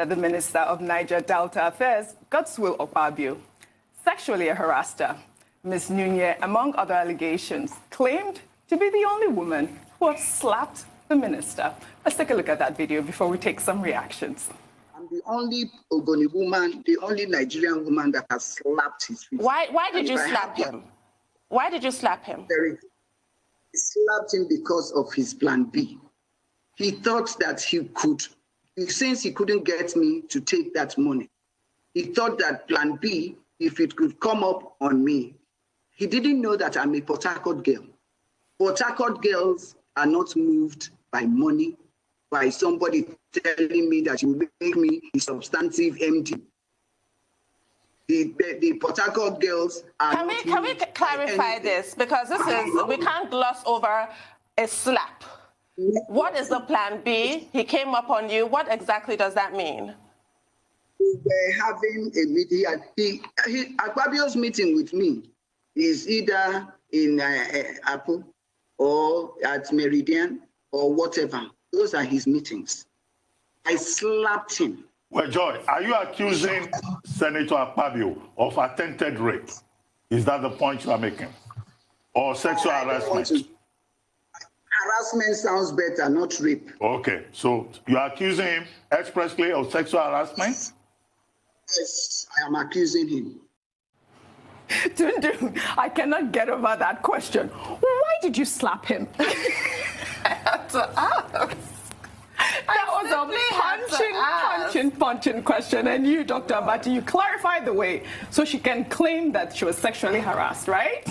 that the Minister of Niger Delta Affairs, Godswill Akpabio, sexually harassed her. Ms. Nunye, among other allegations, claimed to be the only woman who has slapped the minister. Let's take a look at that video before we take some reactions. I'm the only Ogoni woman, the only Nigerian woman that has slapped his face. Why did you slap him? Why did you slap him? I slapped him because of his plan B. He thought that he could, since he couldn't get me to take that money, he thought that plan B, if it could come up on me, he didn't know that I'm a Port Harcourt girl. Port Harcourt girls are not moved by money, by somebody telling me that you make me a substantive MD. The Port Harcourt girls are Can we clarify this? Because we can't gloss over a slap. What is the plan B? He came up on you. What exactly does that mean? We were having a meeting. Akpabio's meeting with me is either in Apple or at Meridian or whatever. Those are his meetings. I slapped him. Well, Joy, are you accusing Senator Akpabio of attempted rape? Is that the point you are making? Or sexual harassment? Harassment sounds better, not rape. Okay, so you are accusing him expressly of sexual harassment? Yes, I am accusing him. Tundu, I cannot get over that question. Why did you slap him? That was a punching question. And you, Dr. Abati, you clarified the way so she can claim that she was sexually harassed, right?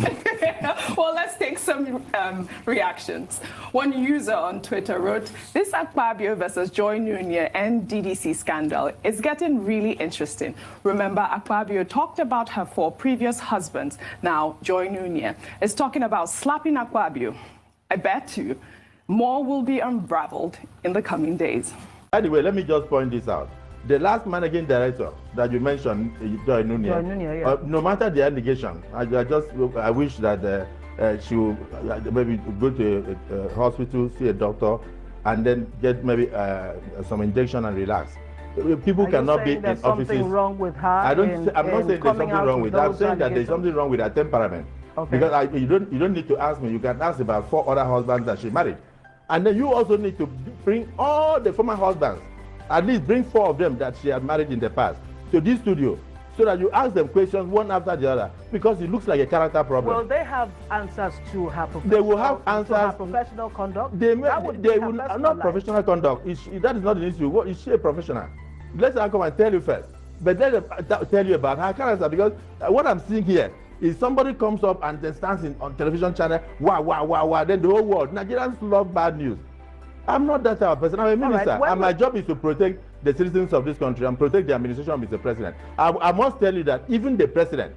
Well, let's take some reactions. One user on Twitter wrote, this Akpabio versus Joy Nunye and DDC scandal is getting really interesting. Remember, Akpabio talked about her 4 previous husbands. Now, Joy Nunye is talking about slapping Akpabio. I bet you more will be unraveled in the coming days. Anyway, let me just point this out. The last managing director that you mentioned, Joy Nunye, yeah. No matter the allegation, I wish that she would maybe go to a hospital, see a doctor, and then get maybe some injection and relax. People cannot be in offices. Something wrong with her? I'm not saying there's something wrong with her. I'm saying that there's something wrong with her temperament. Okay. Because you don't need to ask me. You can ask about 4 other husbands that she married. And then you also need to bring all the former husbands, at least bring 4 of them that she had married in the past, to this studio, so that you ask them questions one after the other, because it looks like a character problem. Will they have answers to her professional, they will have answers to her professional conduct? They will not professional conduct. That is not an issue. Is she a professional? Let her come and tell you first. But let her tell you about her character, because what I'm seeing here is somebody comes up and then stands on television channel, wow, then the whole world. Nigerians love bad news. I'm not that type of person. I'm a minister, and my job is to protect the citizens of this country and protect the administration of Mr. President. I must tell you that even the President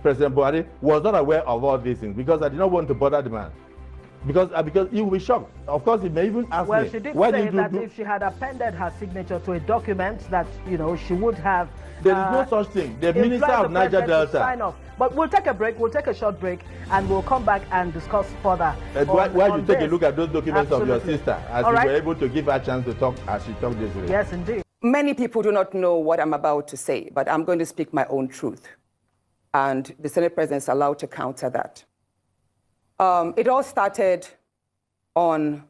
Buhari, was not aware of all these things, because I did not want to bother the man. Because he will be shocked. Of course, he may even ask me. Well, she did say that if she had appended her signature to a document, that she would have. There is no such thing. The Minister of Niger Delta. Sign off. But we'll take a break. We'll take a short break, and we'll come back and discuss further. Why you take a look at those documents Absolutely. of your sister, as you were able to give her a chance to talk as she talked this way? Yes, indeed. Many people do not know what I'm about to say, but I'm going to speak my own truth. And the Senate President is allowed to counter that. It all started on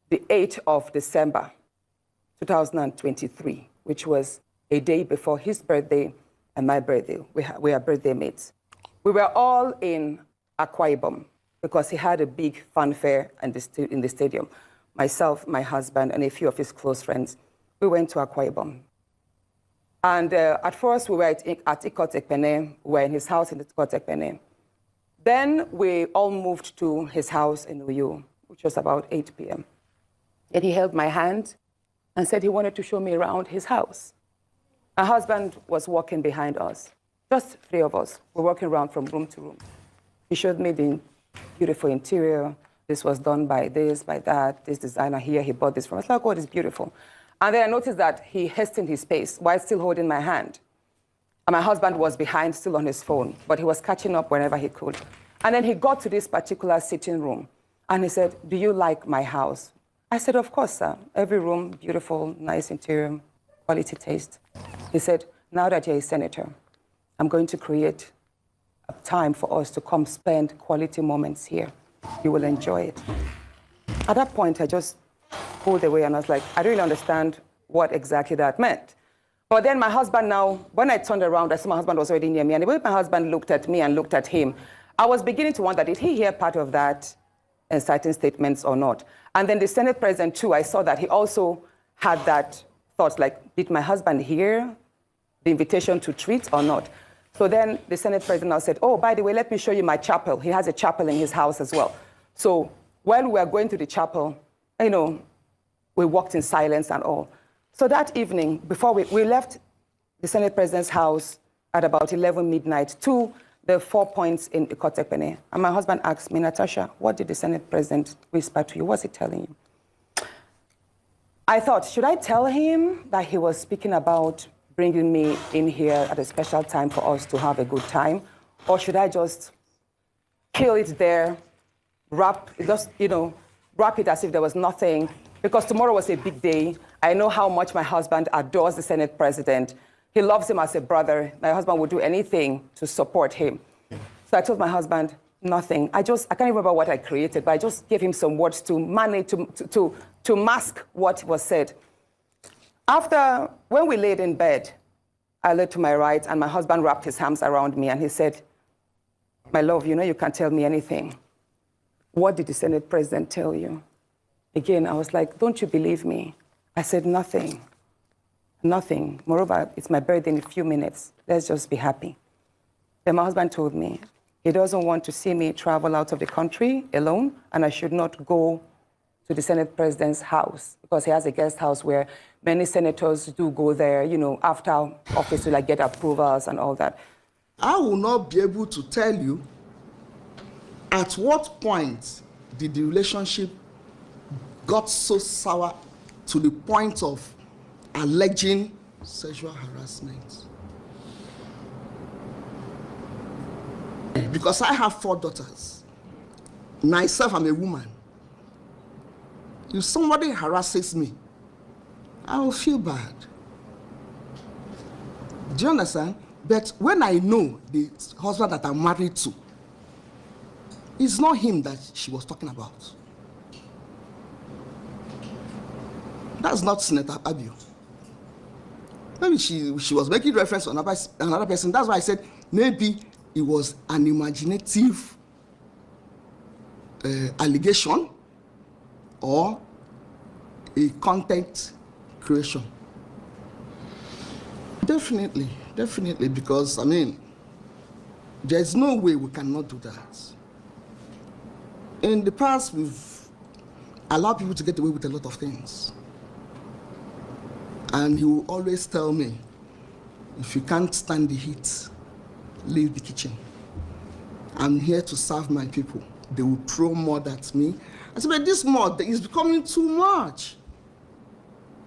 the 8th of December, 2023, which was a day before his birthday and my birthday. We are birthday mates. We were all in Akwa Ibom because he had a big fanfare in the stadium. Myself, my husband, and a few of his close friends, we went to Akwa Ibom. And at first, we were at Ikot Ekpene. We were in his house in Ikot Ekpene. Then we all moved to his house in Uyo, which was about 8 p.m. And he held my hand and said he wanted to show me around his house. My husband was walking behind us, just 3 of us. We're walking around from room to room. He showed me the beautiful interior. This was done by this, by that, this designer here, he bought this from us. I was like, oh, it's beautiful. And then I noticed that he hastened his pace while still holding my hand. And my husband was behind, still on his phone, but he was catching up whenever he could. And then he got to this particular sitting room, and he said, do you like my house? I said, of course, sir. Every room, beautiful, nice interior. quality taste. He said, now that you're a senator, I'm going to create a time for us to come spend quality moments here. You will enjoy it. At that point, I just pulled away and I was like, I don't really understand what exactly that meant. But then my husband now, when I turned around, I saw my husband was already near me. And the way my husband looked at me and looked at him, I was beginning to wonder, did he hear part of that inciting statements or not? And then the Senate president too, I saw that he also had that thought, like, did my husband hear the invitation to treat or not? So then the Senate president now said, oh, by the way, let me show you my chapel. He has a chapel in his house as well. So while we were going to the chapel, you know, we walked in silence and all. So that evening, before we left the Senate president's house at about 11 midnight to the 4 Points in Ikotekpene. And my husband asked me, Natasha, what did the Senate president whisper to you? What's he telling you? I thought, should I tell him that he was speaking about bringing me in here at a special time for us to have a good time? Or should I just kill it there, wrap it as if there was nothing? Because tomorrow was a big day. I know how much my husband adores the Senate president. He loves him as a brother. My husband would do anything to support him. So I told my husband, nothing. I can't remember what I created, but I just gave him some words to manage, to mask what was said. After, when we laid in bed, I looked to my right and my husband wrapped his arms around me and he said, my love, you know you can't tell me anything. What did the Senate president tell you? Again, I was like, don't you believe me? I said, nothing. Nothing. Moreover, it's my birthday in a few minutes. Let's just be happy. Then my husband told me he doesn't want to see me travel out of the country alone, and I should not go to the Senate president's house because he has a guest house where many senators do go there, you know, after office to like get approvals and all that. I will not be able to tell you at what point did the relationship got so sour to the point of alleging sexual harassment. Because I have 4 daughters. Myself, I'm a woman. If somebody harasses me, I will feel bad. Do you understand? But when I know the husband that I'm married to, it's not him that she was talking about. That's not Senator Akpabio. Maybe she was making reference to another person. That's why I said maybe it was an imaginative allegation or a content creation. Definitely, because, I mean, there's no way we cannot do that. In the past, we've allowed people to get away with a lot of things. And he will always tell me, if you can't stand the heat, leave the kitchen. I'm here to serve my people. They will throw mud at me. I said, but this mud is becoming too much.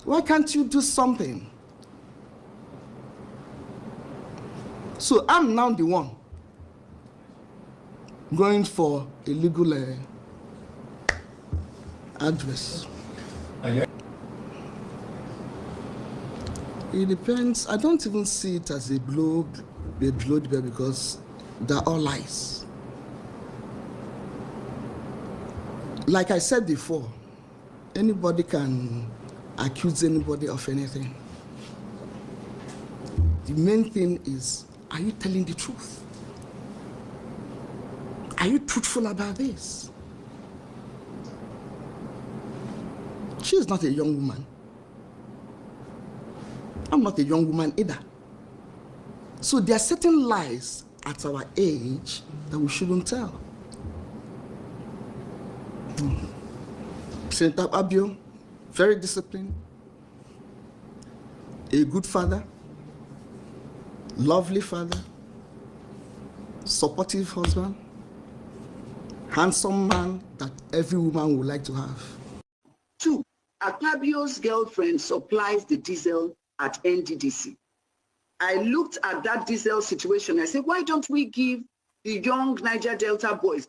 Why can't you do something? So I'm now the one going for a legal address. It depends. I don't even see it as a blow the bell because they're all lies. Like I said before, anybody can accuse anybody of anything. The main thing is, are you telling the truth? Are you truthful about this? She is not a young woman. I'm not a young woman either. So there are certain lies at our age that we shouldn't tell. Senator Akpabio, very disciplined, a good father, lovely father, supportive husband, handsome man that every woman would like to have. 2, Akpabio's girlfriend supplies the diesel at NDDC. I looked at that diesel situation. I said, why don't we give the young Niger Delta boys